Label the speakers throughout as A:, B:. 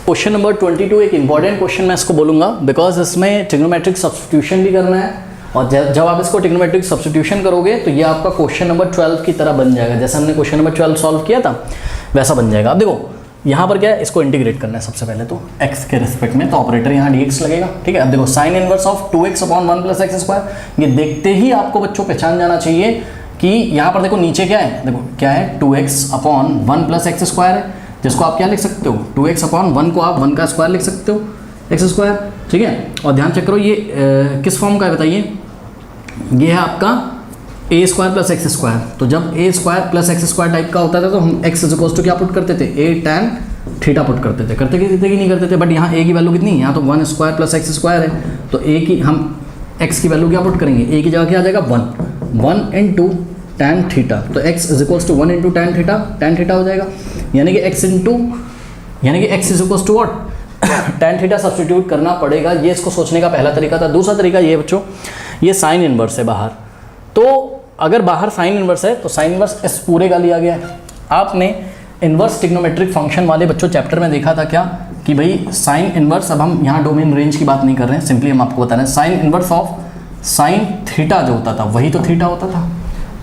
A: Question number 22 एक important question मैं इसको बोलूँगा, बिकॉज इसमें ट्रिग्नोमेट्रिक सब्स्टिट्यूशन भी करना है, और जब आप इसको ट्रिग्नोमेट्रिक सब्स्टिट्यूशन करोगे तो ये आपका क्वेश्चन नंबर 12 की तरह बन जाएगा। जैसे हमने क्वेश्चन नंबर 12 सॉल्व किया था वैसा बन जाएगा। अब देखो यहाँ पर क्या है, इसको इंटीग्रेट करना है सबसे पहले तो x के रिस्पेक्ट में, तो ऑपरेटर यहाँ dx लगेगा, ठीक है। अब देखो sign inverse of 2x upon 1 plus x square, ये देखते ही आपको बच्चों पहचान जाना चाहिए कि यहाँ पर देखो नीचे क्या है, देखो क्या है 2x upon 1 plus x square है, जिसको आप क्या लिख सकते हो 2x अपॉन 1 को आप 1 का स्क्वायर लिख सकते हो एक्स स्क्वायर, ठीक है। और ध्यान चेक करो ये किस फॉर्म का है बताइए, ये है आपका A square plus x square. तो जब A square plus x square type का होता था तो हम एक्स इक्वल्स टू क्या पुट करते थे, ए टैन थीटा पुट करते थे, करते कि नहीं करते थे। बट यहाँ ए की वैल्यू कितनी है, यहाँ तो 1 स्क्वायर प्लस एक्स स्क्वायर है, तो ए की हम एक्स की वैल्यू क्या पुट करेंगे, ए की जगह क्या आ जाएगा 1 इंटू टैन थीटा, तो x is equals to 1 into tan theta हो जाएगा, यानी कि x is equals to what tan theta substitute करना पड़ेगा। ये इसको सोचने का पहला तरीका था। दूसरा तरीका ये बच्चों, ये साइन इनवर्स है बाहर, तो अगर बाहर साइन इनवर्स है तो साइन इनवर्स इस पूरे का लिया गया है। आपने इनवर्स ट्रिग्नोमेट्रिक फंक्शन वाले बच्चों चैप्टर में देखा था क्या कि भाई साइन इनवर्स, अब हम यहाँ डोमेन रेंज की बात नहीं कर रहे हैं, सिंपली हम आपको बता रहे हैं sign inverse of sine theta जो होता था वही तो थीटा होता था।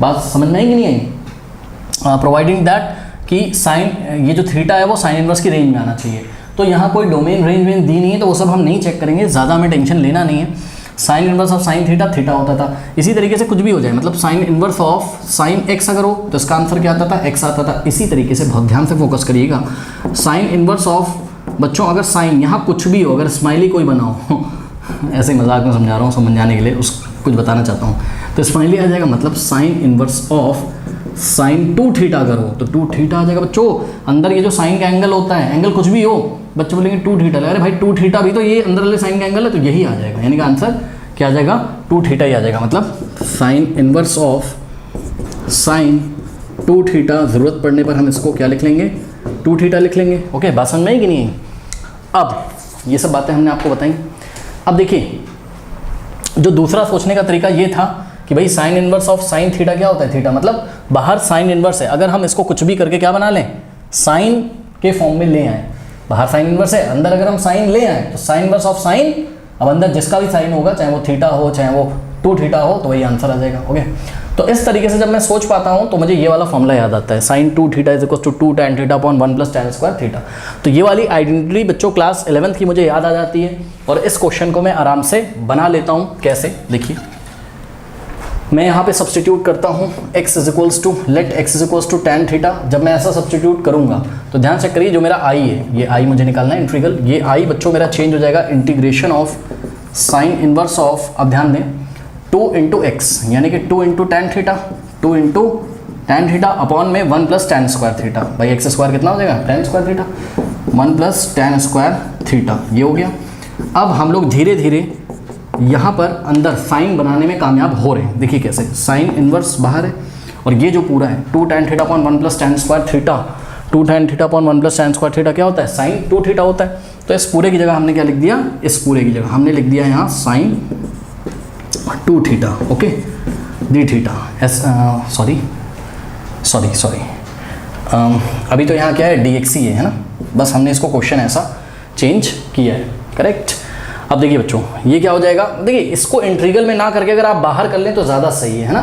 A: बात समझ में आई कि नहीं आई, प्रोवाइडिंग दैट कि साइन, ये जो थीटा है वो साइन इनवर्स की रेंज में आना चाहिए। तो यहाँ कोई डोमेन रेंज में दी नहीं है तो वो सब हम नहीं चेक करेंगे, ज़्यादा हमें टेंशन लेना नहीं है। Sign inverse of sine theta होता था, इसी तरीके से कुछ भी हो जाए, मतलब sign inverse of sine x अगर हो तो इसका आंसर क्या आता था, एक्स आता था। इसी तरीके से बहुत ध्यान से फोकस करिएगा, साइन इनवर्स ऑफ बच्चों अगर साइन यहाँ कुछ भी हो, अगर स्माइली कोई बना हो ऐसे ही मजाक में समझा रहा हूँ समझाने के लिए, उस कुछ बताना चाहता हूँ, तो स्माइली आ जाएगा, मतलब sign inverse of sine 2 theta अगर हो तो 2 थीटा आ जाएगा। बच्चों अंदर ये जो साइन का एंगल होता है, एंगल कुछ भी हो, बच्चे बोलेंगे 2 थीटा, अरे भाई 2 थीटा भी तो ये अंदर वाले साइन का एंगल है, तो यही आ जाएगा, यानी कि आंसर क्या आ जाएगा 2 थीटा ही आ जाएगा। मतलब sign inverse of sine 2 theta, ज़रूरत पड़ने पर हम इसको क्या लिख लेंगे 2 थीटा लिख लेंगे। ओके, बात समझ में आई कि नहीं? अब ये सब बातें हमने आपको बताई। अब देखिए जो दूसरा सोचने का तरीका ये था कि भाई sign inverse of sine theta क्या होता है, थीटा मतलब बाहर साइन इनवर्स है, अगर हम इसको कुछ भी करके क्या बना लें, साइन के फॉर्म में ले आए। बाहर साइन इनवर्स है, अंदर अगर हम साइन ले आए तो साइन इनवर्स ऑफ साइन, अब अंदर जिसका भी साइन होगा, चाहे वो थीटा हो चाहे वो 2 थीटा हो, तो वही आंसर आ जाएगा। ओके, तो इस तरीके से जब मैं सोच पाता हूँ तो मुझे ये वाला फॉर्मूला याद आता है, sine 2 theta is equal to 2 tan theta upon 1 plus tan square theta. तो ये वाली आइडेंटिटी बच्चों क्लास 11th की मुझे याद आ जाती है, और इस क्वेश्चन को मैं आराम से बना लेता हूँ। कैसे, देखिए मैं यहाँ पे सब्सटीट्यूट करता हूँ x is equals to, let x is equals to tan theta. जब मैं ऐसा सब्सटीट्यूट करूँगा तो ध्यान से करिए, जो मेरा i है, ये i मुझे निकालना है इंटीग्रल, ये i बच्चों मेरा चेंज हो जाएगा integration of sine inverse of, अब ध्यान दें 2 इंटू एक्स, यानी कि 2 into tan theta, 2 into tan theta upon में 1 प्लस टैन स्क्वायर थीटा। भाई एक्स स्क्वायर कितना हो जाएगा, tan square theta, 1 plus tan square theta, ये हो गया। अब हम लोग धीरे धीरे यहाँ पर अंदर साइन बनाने में कामयाब हो रहे हैं। देखिए कैसे, साइन इनवर्स बाहर है और ये जो पूरा है 2 tan theta upon 1 plus tan square theta, 2 tan theta upon 1 plus tan square theta क्या होता है, साइन 2 थीटा होता है। तो इस पूरे की जगह हमने क्या लिख दिया, इस पूरे की जगह हमने लिख दिया यहाँ sine 2 theta, okay, D theta, sorry अभी तो यहाँ क्या है dx ही है ना, बस हमने इसको क्वेश्चन ऐसा चेंज किया है, करेक्ट। अब देखिए बच्चों ये क्या हो जाएगा, देखिए इसको इंटीग्रल में ना करके अगर आप बाहर कर लें तो ज़्यादा सही है ना।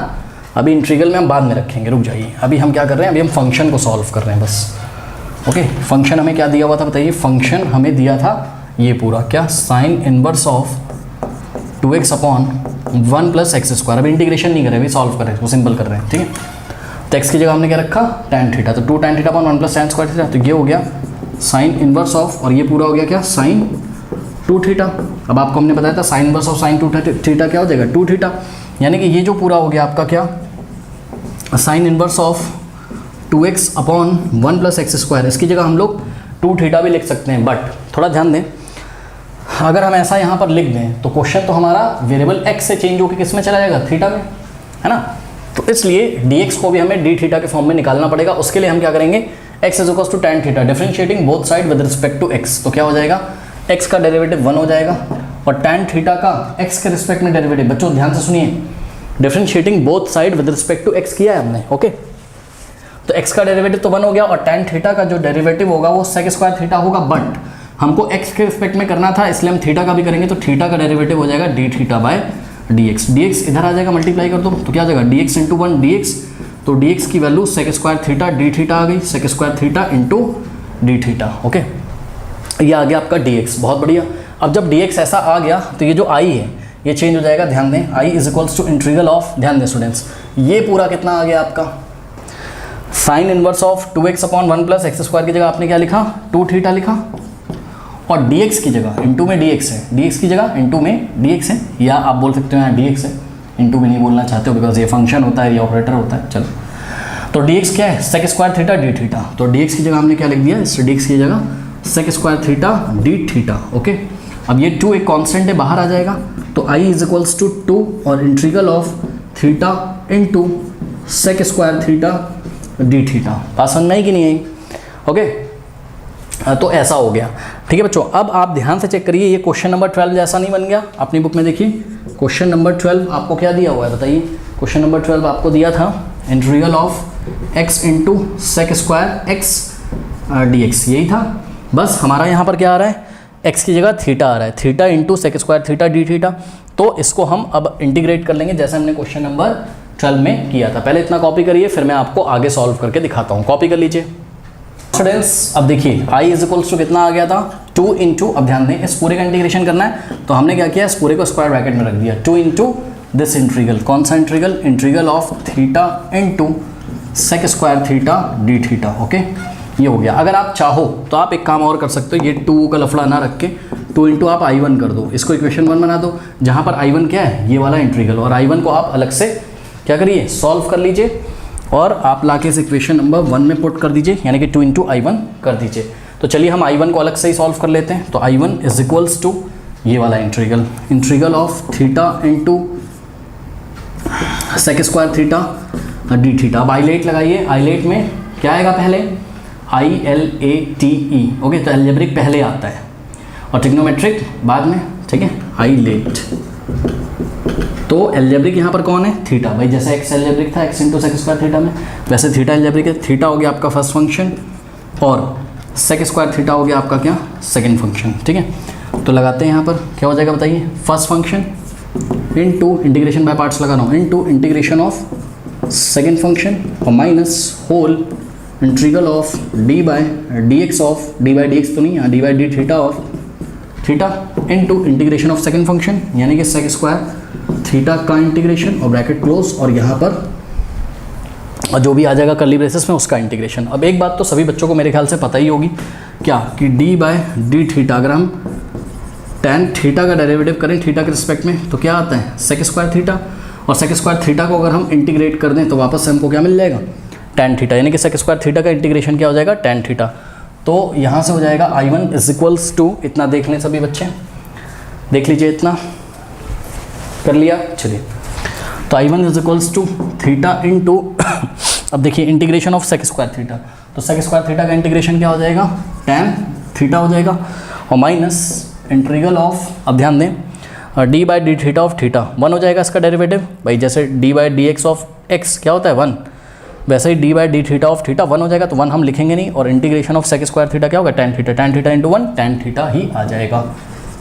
A: अभी इंटीग्रल में हम बाद में रखेंगे, रुक जाइए, अभी हम क्या कर रहे हैं, अभी हम फंक्शन को सॉल्व कर रहे हैं बस। ओके, फंक्शन हमें क्या दिया हुआ था बताइए, फंक्शन हमें दिया था ये पूरा क्या, sign inverse of 2x upon 1 plus x square. अभी इंटीग्रेशन नहीं कर रहे, अभी सॉल्व कर रहे हैं, वो सिंपल कर रहे हैं, ठीक है। तो एक्स की जगह हमने क्या रखा, टैन थीटा, तो 2 tan theta upon 1 plus tan square theta, तो ये हो गया साइन इनवर्स ऑफ, और ये पूरा हो गया क्या, साइन 2 थीटा। अब आपको हमने बताया था sign inverse of sine 2 theta क्या हो जाएगा, 2 थीटा, यानी कि ये जो पूरा हो गया आपका क्या, sign inverse of 2x upon 1 plus x square. इसकी जगह हम लोग 2 थीटा भी लिख सकते हैं, बट थोड़ा ध्यान दें, अगर हम ऐसा यहाँ पर लिख दें तो क्वेश्चन तो हमारा वेरिएबल x से चेंज होकर किस में चला जाएगा, थीटा में, है ना। तो इसलिए dx को भी हमें d थीटा के फॉर्म में निकालना पड़ेगा। उसके लिए हम क्या करेंगे, x is equal to tan theta, differentiating both side with respect to x, तो क्या हो जाएगा, x का डेरिवेटिव 1 हो जाएगा, और टैन थीटा का x के रिस्पेक्ट में डेरिवेटिव, बच्चों ध्यान से सुनिए, differentiating both side with respect to x किया है हमने, ओके। तो x का डेरिवेटिव तो 1 हो गया, और टैन थीटा का जो डेरिवेटिव होगा वो सेक स्क्वायर थीटा होगा, बट हमको x के रिस्पेक्ट में करना था, इसलिए हम थीटा का भी करेंगे, तो थीटा का डेरिवेटिव हो जाएगा D theta by dx। dx इधर आ जाएगा, मल्टीप्लाई कर दो तो क्या आ जाएगा dx इंटू 1 dx, तो dx की value sec square theta D theta आ गई, sec square theta into d theta. Okay, ये आ गया आपका dx, बहुत बढ़िया। अब जब dx ऐसा आ गया तो ये जो i है ये चेंज हो जाएगा, ध्यान दें, i is equals to integral of, ध्यान दें स्टूडेंट्स, ये पूरा कितना आ गया आपका sine inverse of 2x upon 1 plus x square की जगह आपने क्या लिखा 2 थीटा लिखा, और dx की जगह इंटू में dx है, dx की जगह इंटू में dx है, या आप बोल सकते हो यहाँ dx है, इंटू भी नहीं बोलना चाहते हो बिकॉज ये फंक्शन होता है, ये ऑपरेटर होता है। चलो, तो dx क्या है sec square theta D theta, तो dx की जगह हमने क्या लिख दिया, इस dx की जगह sec square theta D theta. Okay, अब ये 2 एक कांस्टेंट है, बाहर आ जाएगा, तो i इज इक्वल्स टू 2 और integral of theta into sec square theta D theta. बात समझ में आई कि नहीं आई? ओके, तो ऐसा हो गया। ठीक है बच्चों, अब आप ध्यान से चेक करिए, ये क्वेश्चन नंबर 12 जैसा नहीं बन गया। अपनी बुक में देखिए क्वेश्चन नंबर 12 आपको क्या दिया हुआ है बताइए। क्वेश्चन नंबर 12 आपको दिया था integral of x into sec square x D x, यही था। बस हमारा यहाँ पर क्या आ रहा है, x की जगह थीटा आ रहा है, theta into sec square theta D theta. तो इसको हम अब इंटीग्रेट कर लेंगे जैसे हमने क्वेश्चन नंबर 12 में किया था। पहले इतना कॉपी करिए, फिर मैं आपको आगे सॉल्व करके दिखाता हूँ। कॉपी कर लीजिए स्टूडेंट्स। अब देखिए i इज इक्वल्स टू कितना आ गया था 2 इंटू, अब ध्यान दें इस पूरे का इंटीग्रेशन करना है, तो हमने क्या किया, इस पूरे को स्क्वायर ब्रैकेट में रख दिया, 2 इंटू दिस इंटीग्रल, कौन सा integral, integral of theta into sec square theta D theta. Okay, ये हो गया। अगर आप चाहो तो आप एक काम और कर सकते हो, ये 2 का लफड़ा ना रख के 2 इंटू आप i1 कर दो, इसको इक्वेशन 1 बना दो, जहाँ पर i1 क्या है, ये वाला इंटीग्रल, और i1 को आप अलग से क्या करिए, सॉल्व कर लीजिए, और आप लाके इस इक्वेशन नंबर 1 में पुट कर दीजिए, यानी कि 2 इंटू i1 कर दीजिए। तो चलिए हम i1 को अलग से ही सॉल्व कर लेते हैं। तो i1 इज इक्वल्स टू ये वाला integral, integral of theta into sec square theta D theta. अब आइलेट लगाइए, आइलेट में क्या आएगा पहले, ILATE। ओके, तो एल्जेब्रिक पहले आता है और ट्रिग्नोमेट्रिक बाद में, ठीक है, आइलेट। तो एल्जेब्रिक यहाँ पर कौन है, थीटा। भाई जैसे x एल्जेब्रिक था x into sec square theta में, वैसे थीटा एल्जेब्रिक है, थीटा हो गया आपका फर्स्ट फंक्शन और सेक स्क्वायर थीटा हो गया आपका क्या, सेकंड फंक्शन। ठीक है, तो लगाते हैं यहाँ पर, क्या हो जाएगा बताइए, first function into integration by parts लगाना हो, into integration of second function और minus whole integral of d by d x of, d by d x तो नहीं, यहाँ d by d theta of theta into integration of second function, यानी कि sec square theta का integration और bracket close, और यहाँ पर जो भी आ जाएगा कर्ली ब्रेसेस में उसका इंटीग्रेशन। अब एक बात तो सभी बच्चों को मेरे ख्याल से पता ही होगी, क्या कि डी बाय डी थीटा, अगर हम टेन थीटा का डेरिवेटिव करें थीटा के रिस्पेक्ट में तो क्या आता है, सेक स्क्वायर थीटा, और सेक स्क्वायर थीटा को अगर हम इंटीग्रेट कर दें तो वापस से हमको क्या मिल जाएगा, टेन थीटा, यानी कि सेक स्क्वायर थीटा का इंटीग्रेशन क्या हो जाएगा, टेन थीटा। तो यहाँ से हो जाएगा i1 इज इक्वल्स टू, इतना देख लें सभी बच्चे, देख लीजिए, इतना कर लिया। चलिए, तो i1 is equals to theta into अब देखिए integration of sec square theta, तो सेक स्क्वायर थीटा का इंटीग्रेशन क्या हो जाएगा, टेन थीटा हो जाएगा, और माइनस इंटीग्रल ऑफ, अब ध्यान दें, d by d theta of theta 1 हो जाएगा इसका डेरिवेटिव। भाई जैसे d by d x of x क्या होता है 1, वैसे ही d by d theta of theta 1 हो जाएगा, तो 1 हम लिखेंगे नहीं, और integration of sec square theta क्या होगा, tan theta, tan theta into 1, tan theta ही आ जाएगा।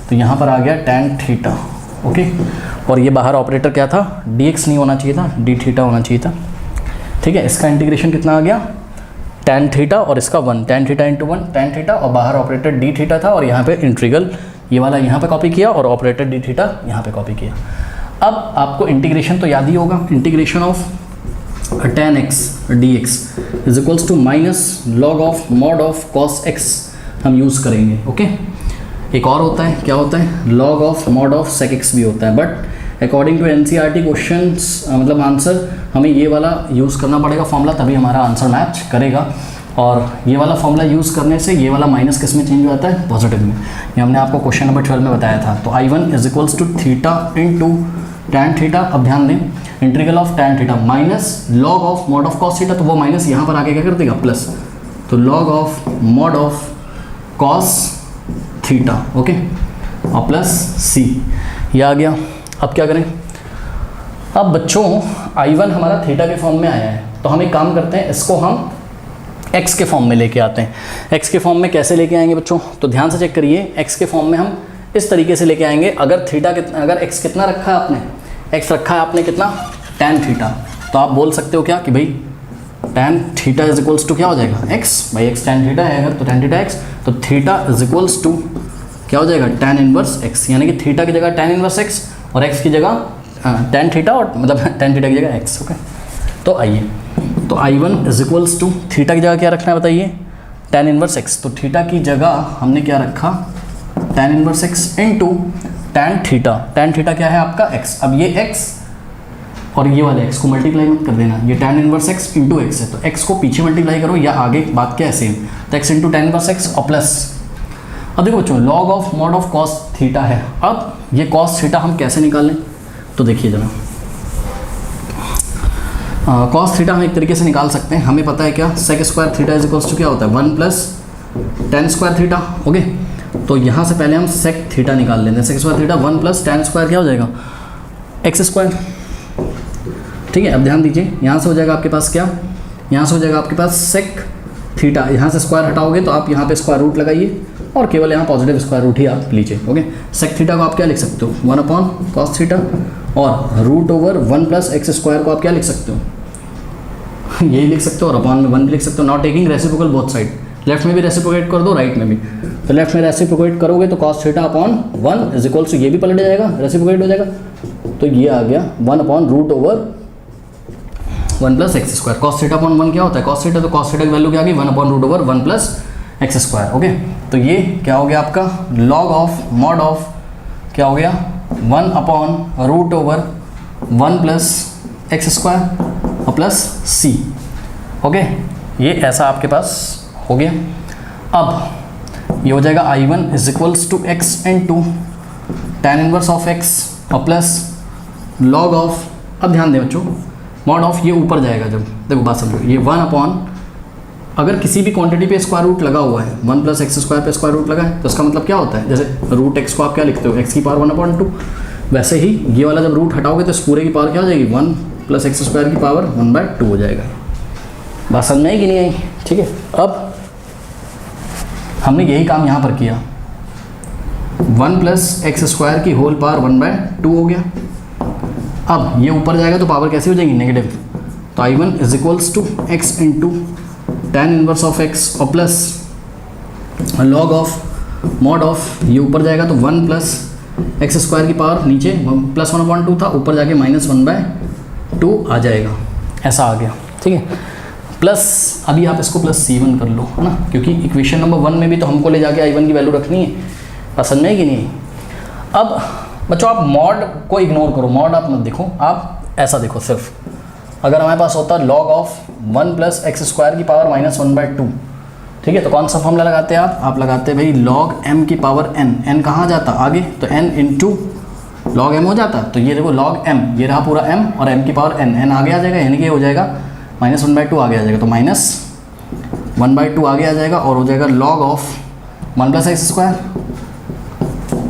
A: तो यहाँ पर आ गया टेन थीटा। ओके, और ये बाहर ऑपरेटर क्या था, डी एक्स नहीं होना चाहिए था, डी थीटा होना चाहिए था। ठीक है, इसका इंटीग्रेशन कितना आ गया, टेन थीटा, और इसका 1, tan theta into 1, tan theta, और बाहर ऑपरेटर डी थीटा था, और यहाँ पे इंटीग्रल ये वाला यहाँ पे कॉपी किया, और ऑपरेटर डी थीटा यहाँ पे कॉपी किया। अब आपको इंटीग्रेशन तो याद ही होगा, integration of tan x D x is equals to minus log of mod of cos x हम यूज़ करेंगे। ओके, एक और होता है, क्या होता है, log of mod of sec x भी होता है, but according to NCERT questions मतलब आंसर हमें ये वाला यूज़ करना पड़ेगा फॉर्मूला, तभी हमारा आंसर मैच करेगा। और ये वाला फॉर्मूला यूज़ करने से ये वाला माइनस किस में चेंज हो जाता है, पॉजिटिव में। ये हमने आपको क्वेश्चन नंबर 12 में बताया था। तो i1 is equals to theta into tan theta, अब ध्यान दें integral of tan theta minus log of mod of cos theta, तो वो माइनस यहाँ पर आके क्या कर देगा, प्लस, तो log of mod of cos theta. Okay, और प्लस सी, ये आ गया। अब क्या करें, अब बच्चों i1 हमारा थीटा के फॉर्म में आया है, तो हम एक काम करते हैं, इसको हम एक्स के फॉर्म में लेके आते हैं। एक्स के फॉर्म में कैसे लेके आएंगे बच्चों, तो ध्यान से चेक करिए। एक्स के फॉर्म में हम इस तरीके से लेके आएंगे, अगर थीटा कितना, अगर एक्स कितना रखा है आपने, एक्स रखा है आपने कितना, tan थीटा, तो आप बोल सकते हो क्या कि भाई tan theta is equals to क्या हो जाएगा, एक्स, भाई एक्स tan थीटा है अगर, तो tan थीटा एक्स, तो थीटा इज इक्वल्स टू क्या हो जाएगा, tan इनवर्स एक्स, यानी कि थीटा की जगह tan इनवर्स एक्स और एक्स की जगह tan थीटा, और मतलब tan थीटा की जगह एक्स। ओके, तो आइए, तो I1 is equals to theta की जगह क्या रखना है बताइए, tan इनवर्स एक्स, तो थीटा की जगह हमने क्या रखा, tan inverse x into tan theta. tan theta क्या है आपका x, अब ये x और ये वाले x को मल्टीप्लाई मत कर देना, ये tan inverse x into x है, तो x को पीछे मल्टीप्लाई करो या आगे, बात क्या है सेम, तो x into tan inverse x और प्लस, अब देखो बच्चों log of mod of cos theta है। अब ये कॉस थीटा हम कैसे निकालें, तो देखिए जरा, कॉस थीटा हम एक तरीके से निकाल सकते हैं, हमें पता है क्या, sec square theta is equals to क्या होता है, 1 plus tan square theta. Okay, तो यहाँ से पहले हम सेक थीटा निकाल लेते हैं, sec square theta 1 plus tan square क्या हो जाएगा, एक्स स्क्वायर। ठीक है, अब ध्यान दीजिए, यहाँ से हो जाएगा आपके पास क्या, यहाँ से हो जाएगा आपके पास सेक थीटा, यहाँ से स्क्वायर हटाओगे तो आप यहाँ पे स्क्वायर रूट लगाइए और केवल यहाँ पॉजिटिव स्क्वायर रूट ही आप लीजिए। ओके, सेक थीटा को आप क्या लिख सकते हो, 1 अपॉन कॉस थीटा, और root over 1 plus x square को आप क्या लिख सकते हो, यही लिख सकते हो, और अपॉन में 1 भी लिख सकते हो, not taking reciprocal both side, left में भी रेसिप्रोकेट कर दो, राइट में भी, तो लेफ्ट में रेसिप्रोकेट करोगे तो cos theta upon 1 is equals to, ये भी पलट जाएगा, रेसिप्रोकेट हो जाएगा, तो ये आ गया 1 upon root over 1 plus x square. Cos theta upon 1 क्या होता है, कॉस थीटा, तो कॉस थीटा की वैल्यू क्या आ गई, 1 upon root over 1 plus x square. Okay, तो ये क्या हो गया आपका, लॉग ऑफ मॉड ऑफ क्या हो गया, 1 upon root over 1 plus x square और प्लस सी। ओके, ये ऐसा आपके पास हो गया। अब ये हो जाएगा I1 is equals to x into tan inverse of x और प्लस लॉग ऑफ, अब ध्यान दें बच्चों, मॉड ऑफ ये ऊपर जाएगा जब, देखो बात समझो, ये 1 अपॉन, अगर किसी भी क्वांटिटी पे स्क्वायर रूट लगा हुआ है, 1 प्लस एक्स स्क्वायर पे स्क्वायर रूट लगा है, तो इसका मतलब क्या होता है, जैसे रूट एक्स को आप क्या लिखते हो, एक्स की पावर 1 अपॉन 2, वैसे ही ये वाला जब रूट हटाओगे तो इस पूरे की पावर क्या हो जाएगी, 1 प्लस एक्स स्क्वायर की पावर 1/2 हो जाएगा। बात समझ में आई कि नहीं आई, ठीक है। अब हमने यही काम यहाँ पर किया, 1 प्लस एक्स स्क्वायर की होल पावर 1/2 हो गया। अब ये ऊपर जाएगा तो पावर कैसी हो जाएगी, नेगेटिव, तो I1 is equals to x into tan inverse of x और plus log of mod of, ये ऊपर जाएगा तो 1 प्लस एक्स स्क्वायर की पावर, नीचे प्लस 1/2 था, ऊपर जाके माइनस 1/2 आ जाएगा, ऐसा आ गया। ठीक है, प्लस अभी आप इसको प्लस C1 कर लो, है ना, क्योंकि इक्वेशन नंबर 1 में भी तो हमको ले जाके I1 की वैल्यू रखनी है, पसंद में है कि नहीं। अब बच्चों आप मॉड को इग्नोर करो, मॉड आप मत देखो, आप ऐसा देखो सिर्फ, अगर हमारे पास होता log of 1 plus x square की पावर माइनस 1/2, ठीक है, तो कौन सा फॉर्मूला लगाते हैं आप लगाते हैं भाई लॉग m की पावर n, n कहाँ जाता आगे, तो n इंटू लॉग m हो जाता, तो ये देखो लॉग m, ये रहा पूरा m और m की पावर n, n आगे आ जाएगा, यानी कि हो जाएगा माइनस 1/2 आगे आ जाएगा, तो माइनस 1/2 आगे आ जाएगा और हो जाएगा log of 1 plus x square,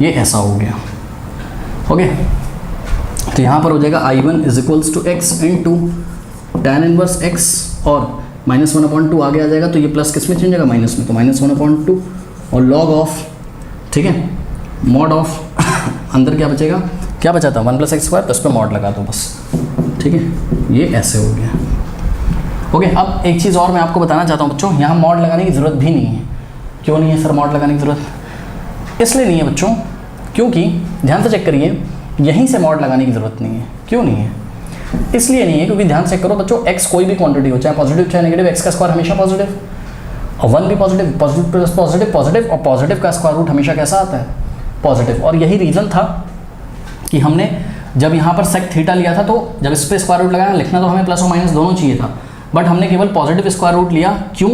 A: ये ऐसा हो गया। ओके, तो यहाँ पर हो जाएगा I1 is equals to x into tan inverse x और माइनस 1/2 आगे आ जाएगा, तो ये प्लस किस में चेंज जाएगा, माइनस में, तो माइनस 1/2 और लॉग ऑफ, ठीक है, मॉड ऑफ अंदर क्या बचेगा, क्या बचा था 1 प्लस एक्स स्क्वायर, तो इस पर मॉड लगा दो बस। ठीक है, ये ऐसे हो गया। ओके, अब एक चीज़ और मैं आपको बताना चाहता हूँ बच्चों, यहाँ मॉड लगाने की ज़रूरत भी नहीं है। क्यों नहीं है सर मॉड लगाने की ज़रूरत, इसलिए नहीं है बच्चों, क्योंकि ध्यान से चेक करिए, यहीं से मॉड लगाने की ज़रूरत नहीं है। क्यों नहीं है, इसलिए नहीं है क्योंकि ध्यान से करो बच्चों, x कोई भी क्वांटिटी हो, चाहे पॉजिटिव चाहे नेगेटिव, x का स्क्वायर हमेशा पॉजिटिव, और 1 भी positive, positive plus positive positive, और पॉजिटिव का स्क्वायर रूट हमेशा कैसा आता है, पॉजिटिव। और यही रीज़न था कि हमने जब यहाँ पर सेक थीटा लिया था, तो जब इस पर स्क्वायर रूट लगाया, लिखना तो हमें प्लस और माइनस दोनों चाहिए था, बट हमने केवल पॉजिटिव स्क्वायर रूट लिया। क्यों,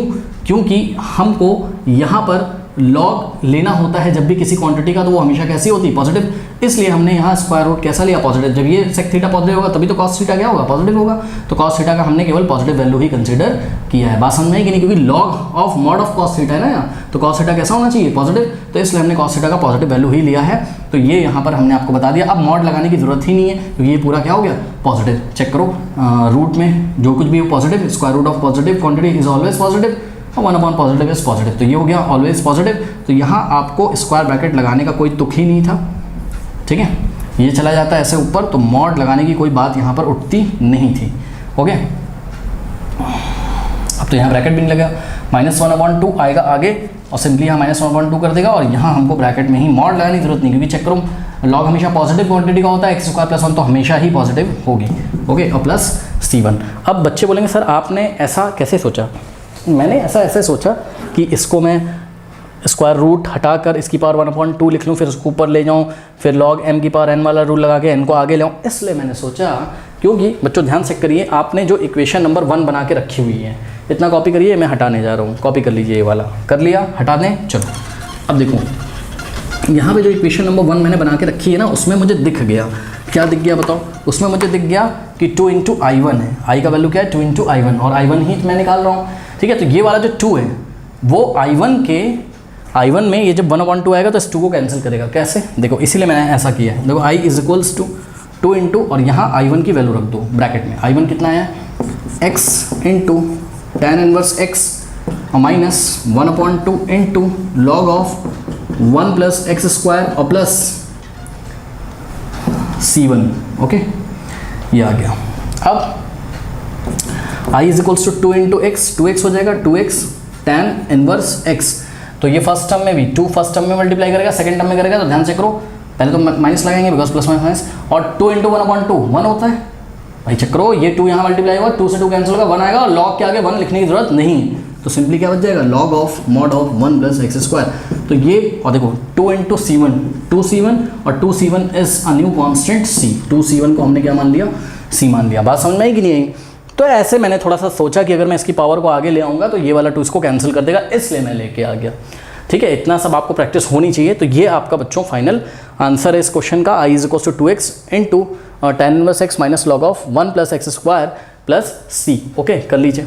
A: क्योंकि हमको यहाँ पर लॉग लेना होता है जब भी किसी क्वांटिटी का, तो वो हमेशा कैसी होती है, पॉजिटिव, इसलिए हमने यहाँ स्क्वायर रूट कैसा लिया, पॉजिटिव। जब ये सेक थीटा पॉजिटिव होगा तभी तो कॉस थीटा क्या होगा, पॉजिटिव होगा, तो कॉस थीटा का हमने केवल पॉजिटिव वैल्यू ही कंसीडर किया है। बात समझ में है कि नहीं, क्योंकि log of mod of cos theta है ना यहाँ, तो कॉस थीटा कैसा होना चाहिए, पॉजिटिव, तो इसलिए हमने कॉस थीटा का पॉजिटिव वैल्यू ही लिया है। तो ये यहाँ पर हमने आपको बता दिया। अब मॉड लगाने की जरूरत ही नहीं है क्योंकि ये पूरा क्या हो गया, पॉजिटिव। चेक करो रूट में जो कुछ भी positive, square root of positive quantity is always positive, और 1 अपॉन पॉजिटिव इज पॉजिटिव, तो ये हो गया ऑलवेज पॉजिटिव। तो यहाँ आपको स्क्वायर ब्रैकेट लगाने का कोई तुक ही नहीं था, ठीक है, ये चला जाता है ऐसे ऊपर, तो मॉड लगाने की कोई बात यहाँ पर उठती नहीं थी। ओके, अब तो यहाँ ब्रैकेट भी नहीं लगा, -1/2 आएगा आगे और सिंपली यहाँ -1/2 कर देगा, और यहाँ हमको ब्रैकेट में ही मॉड लगाने की जरूरत नहीं, क्योंकि चेक करो लॉग हमेशा पॉजिटिव क्वांटिटी का होता है, x² + 1 तो हमेशा ही पॉजिटिव होगी। ओके, और प्लस C1। अब बच्चे बोलेंगे सर आपने ऐसा कैसे सोचा? मैंने ऐसे सोचा कि इसको मैं स्क्वायर रूट हटाकर इसकी पावर 1/2 लिख लूँ, फिर उसको ऊपर ले जाऊँ, फिर log m की पावर n वाला रूल लगा के n को आगे ले आऊँ। इसलिए मैंने सोचा, क्योंकि बच्चों ध्यान से करिए, आपने जो इक्वेशन नंबर 1 बना के रखी हुई है, इतना कॉपी करिए, मैं हटाने जा रहा हूँ, कॉपी कर लीजिए, ये वाला कर लिया, हटा दें। चलो अब देखो यहाँ पे जो इक्वेशन नंबर 1 मैंने बना के रखी है ना, उसमें मुझे दिख गया, क्या दिख गया बताओ? उसमें मुझे दिख गया कि 2 × I1 है, I का वैल्यू क्या है 2 × I1, और I1 ही मैं निकाल रहा हूँ, ठीक है। तो ये वाला जो 2 है वो I1 में ये जब 1/2 आएगा तो इस 2 को कैंसिल करेगा। कैसे? देखो इसीलिए मैंने ऐसा किया है। देखो I = 2 × और यहाँ I1 की वैल्यू रख दो ब्रैकेट में। I1 कितना है? x × tan 1x और -1/2 × log of 1 + x² और प्लस C1। ओके, ये आ गया। अब I = 2 × x, 2x हो जाएगा, 2x tan 1x। तो ये फर्स्ट टर्म में भी 2 फर्स्ट टर्म में मल्टीप्लाई करेगा, सेकंड टर्म में करेगा, तो ध्यान से करो, पहले तो माइनस लगाएंगे बिकॉज प्लस माइनस, और 2 × 1/2 1 होता है भाई। चेक करो, ये 2 यहाँ मल्टीप्लाई होगा, 2 से 2 कैंसिल होगा, 1 आएगा, और लॉग के आगे 1 लिखने की जरूरत नहीं, तो सिंपली क्या बच जाएगा? log of mod of 1 + x²। तो ये, और देखो 2 × C1, 2C1, और 2C1 is a new constant C। 2C1 को हमने क्या मान लिया? C मान लिया। बात समझ में आई कि नहीं आई? तो ऐसे मैंने थोड़ा सा सोचा कि अगर मैं इसकी पावर को आगे ले आऊँगा तो ये वाला 2 इसको कैंसिल कर देगा, इसलिए मैं लेके आ गया। ठीक है, इतना सब आपको प्रैक्टिस होनी चाहिए। तो ये आपका बच्चों फाइनल आंसर है इस क्वेश्चन का। I = 2x × tan 1x - log of 1 + x² + C। Okay, कर लीजिए।